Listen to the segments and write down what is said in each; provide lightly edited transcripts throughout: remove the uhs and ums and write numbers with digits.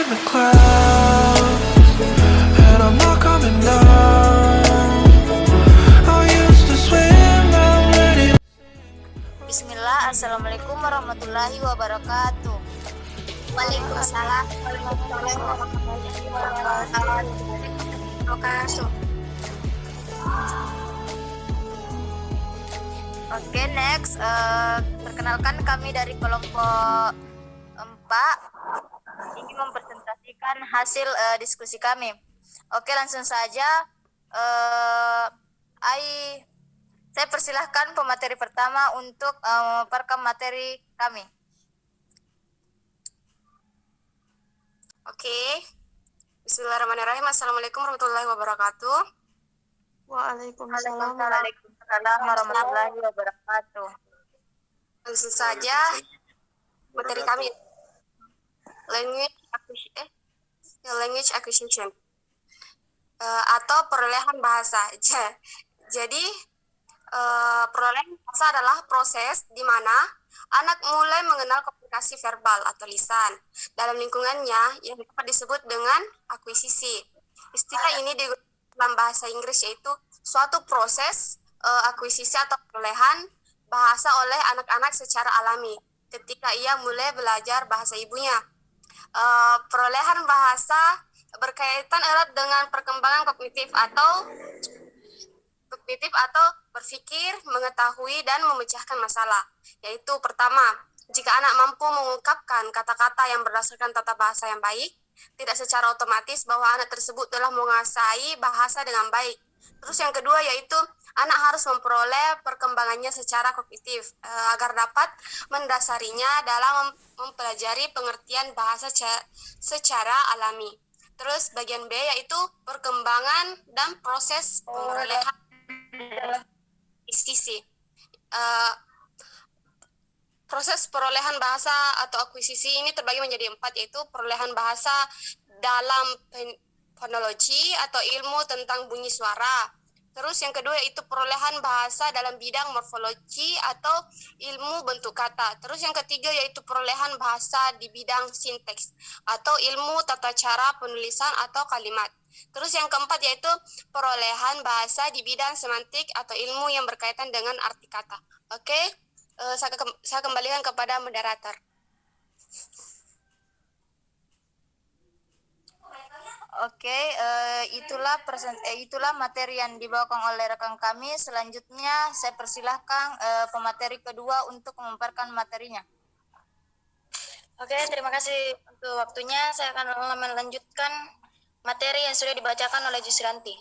the clouds, and I'm not coming down. I used to swim, now I'm ready. Bismillah, Assalamualaikum warahmatullahi wabarakatuh. Waalaikumsalam warahmatullahi wabarakatuh. Oke, next, perkenalkan kami dari kelompok 4 ini mempresentasikan hasil diskusi kami. Oke, langsung saja. Saya persilahkan pemateri pertama untuk memaparkan materi kami. Oke. Bismillahirrahmanirrahim. Assalamualaikum warahmatullahi wabarakatuh. Waalaikumsalam warahmatullahi wabarakatuh. Langsung saja materi kami language acquisition atau perolehan bahasa. Jadi perolehan bahasa adalah proses di mana anak mulai mengenal komunikasi verbal atau lisan dalam lingkungannya yang dapat disebut dengan akuisisi. Istilah ini digunakan dalam bahasa Inggris, yaitu suatu proses akuisisi atau perolehan bahasa oleh anak-anak secara alami ketika ia mulai belajar bahasa ibunya. Perolehan bahasa berkaitan erat dengan perkembangan kognitif atau berpikir, mengetahui, dan memecahkan masalah. Yaitu pertama, jika anak mampu mengungkapkan kata-kata yang berdasarkan tata bahasa yang baik, tidak secara otomatis bahwa anak tersebut telah menguasai bahasa dengan baik. Terus yang kedua yaitu anak harus memperoleh perkembangannya secara kognitif agar dapat mendasarinya dalam mempelajari pengertian bahasa secara alami. Terus bagian B yaitu perkembangan dan proses perolehan akuisisi. Proses perolehan bahasa atau akuisisi ini terbagi menjadi 4, yaitu perolehan bahasa dalam fonologi atau ilmu tentang bunyi suara. Terus yang kedua yaitu perolehan bahasa dalam bidang morfologi atau ilmu bentuk kata. Terus yang ketiga yaitu perolehan bahasa di bidang sinteks atau ilmu tata cara penulisan atau kalimat. Terus yang keempat yaitu perolehan bahasa di bidang semantik atau ilmu yang berkaitan dengan arti kata. Oke, saya kembalikan kepada moderator. Oke, itulah materi yang dibawakan oleh rekan kami. Selanjutnya saya persilahkan pemateri kedua untuk memaparkan materinya. Oke, terima kasih untuk waktunya. Saya akan melanjutkan materi yang sudah dibacakan oleh Jusranti.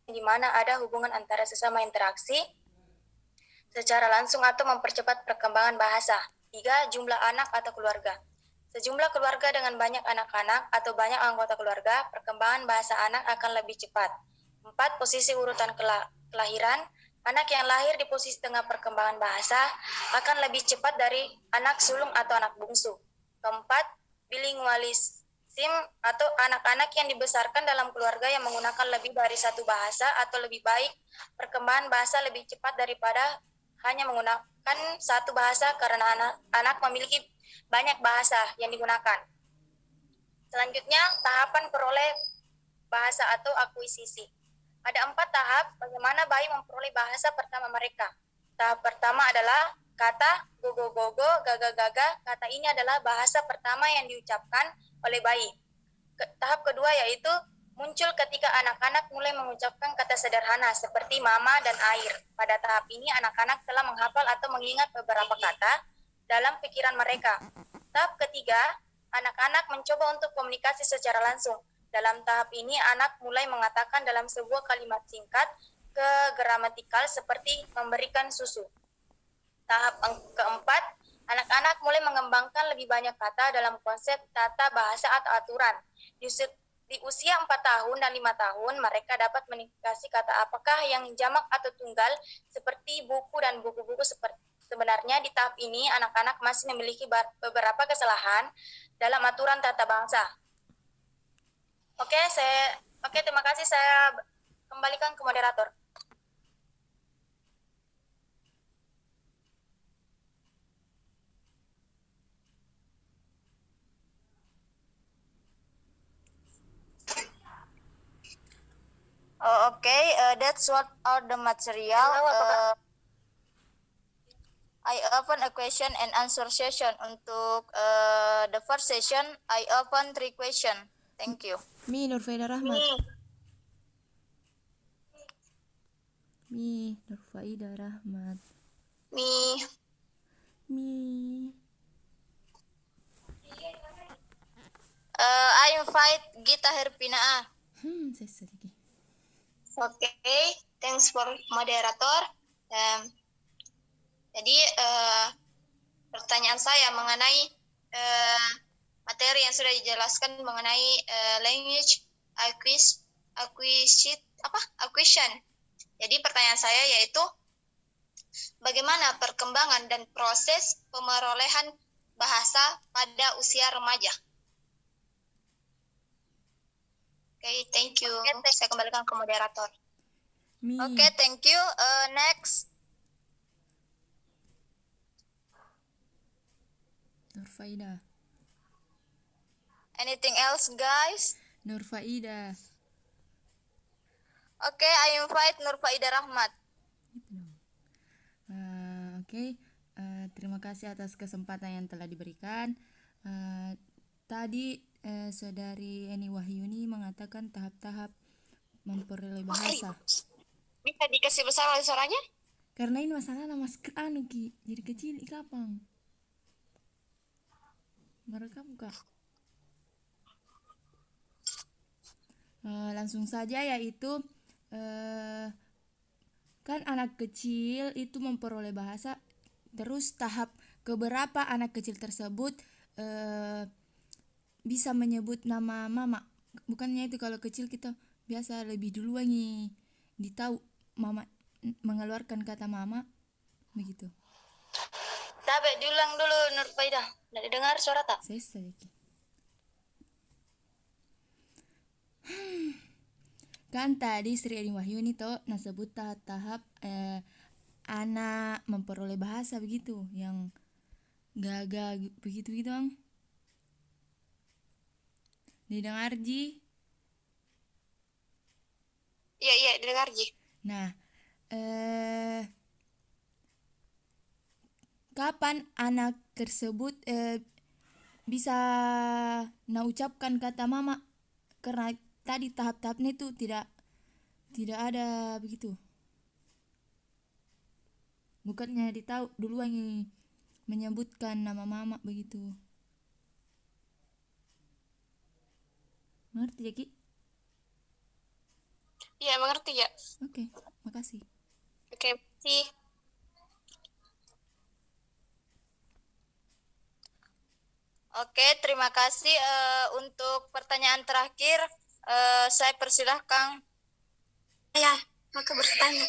Di mana ada hubungan antara sesama interaksi secara langsung atau mempercepat perkembangan bahasa. 3. Jumlah anak atau keluarga. Sejumlah keluarga dengan banyak anak-anak atau banyak anggota keluarga, perkembangan bahasa anak akan lebih cepat. 4. Posisi urutan kelahiran. Anak yang lahir di posisi tengah perkembangan bahasa akan lebih cepat dari anak sulung atau anak bungsu. 4. Bilingualisme atau anak-anak yang dibesarkan dalam keluarga yang menggunakan lebih dari satu bahasa atau lebih baik, perkembangan bahasa lebih cepat daripada hanya menggunakan satu bahasa karena anak memiliki banyak bahasa yang digunakan. Selanjutnya, tahapan peroleh bahasa atau akuisisi. Ada 4 tahap bagaimana bayi memperoleh bahasa pertama mereka. Tahap pertama adalah kata gogo-gogo, gaga-gaga. Kata ini adalah bahasa pertama yang diucapkan oleh bayi. Tahap kedua yaitu muncul ketika anak-anak mulai mengucapkan kata sederhana seperti mama dan air. Pada tahap ini anak-anak telah menghafal atau mengingat beberapa kata dalam pikiran mereka. Tahap ketiga, anak-anak mencoba untuk komunikasi secara langsung. Dalam tahap ini anak mulai mengatakan dalam sebuah kalimat singkat ke gramatikal seperti memberikan susu. Tahap keempat, anak-anak mulai mengembangkan lebih banyak kata dalam konsep tata bahasa atau aturan. Di usia 4 tahun dan 5 tahun, mereka dapat menindikasi kata apakah yang jamak atau tunggal, seperti buku dan buku-buku. Sebenarnya di tahap ini, anak-anak masih memiliki beberapa kesalahan dalam aturan tata bahasa. Oke, terima kasih. Saya kembalikan ke moderator. Oh, okay, that's what are the material. I open a question and answer session. Untuk the first session, I open 3 question. Thank you. Nurfaida Rahmat. Mi. Nurfaida Rahmat. Mi. I invite Gita Herpina. Saya sedikit. Okay, thanks for moderator. Jadi pertanyaan saya mengenai materi yang sudah dijelaskan mengenai language acquisition. Jadi pertanyaan saya yaitu bagaimana perkembangan dan proses pemerolehan bahasa pada usia remaja? Okay, thank you. Saya kembalikan ke moderator. Okay, thank you. Next. Nurfaida. Anything else, guys? Nurfaida. Okay, I invite Nurfaida Rahmat. Oke. Terima kasih atas kesempatan yang telah diberikan. Tadi saudari Eni Wahyuni mengatakan tahap-tahap memperoleh bahasa. Bisa dikasih besar suaranya? Karena ini masalah mas Ki, jadi kecil kapan? Merekam kak. Langsung saja yaitu kan anak kecil itu memperoleh bahasa, terus tahap keberapa anak kecil tersebut bisa menyebut nama mama. Bukannya itu kalau kecil kita biasa lebih duluan nih ditahu mama mengeluarkan kata mama begitu. Tapi diulang dulu Nurfaida. Tidak dengar suara tak? Saya sedikit. Kan tadi Sri Eni Wahyuni toh nasebut tahap anak memperoleh bahasa begitu yang gagal begitu gitu bang. Didengar Ji? Iya, didengar Ji. Nah, kapan anak tersebut bisa ucapkan kata mama? Karena tadi tahap-tahapnya itu tidak ada begitu. Bukannya ditahu duluan yang menyebutkan nama mama begitu. Mengerti ya Ki? Iya, mengerti ya. Oke, makasih. Oke, makasih. Oke, terima kasih. Untuk pertanyaan terakhir, saya persilahkan. Ya, maka bertanya.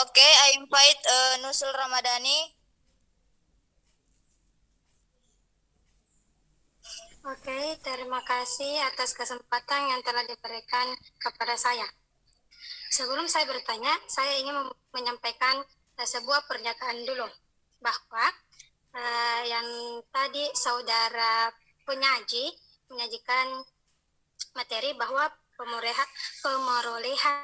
Oke, I invite Nusul Ramadhani. Oke, terima kasih atas kesempatan yang telah diberikan kepada saya. Sebelum saya bertanya, saya ingin menyampaikan sebuah pernyataan dulu, bahwa yang tadi saudara menyajikan materi bahwa pemerolehan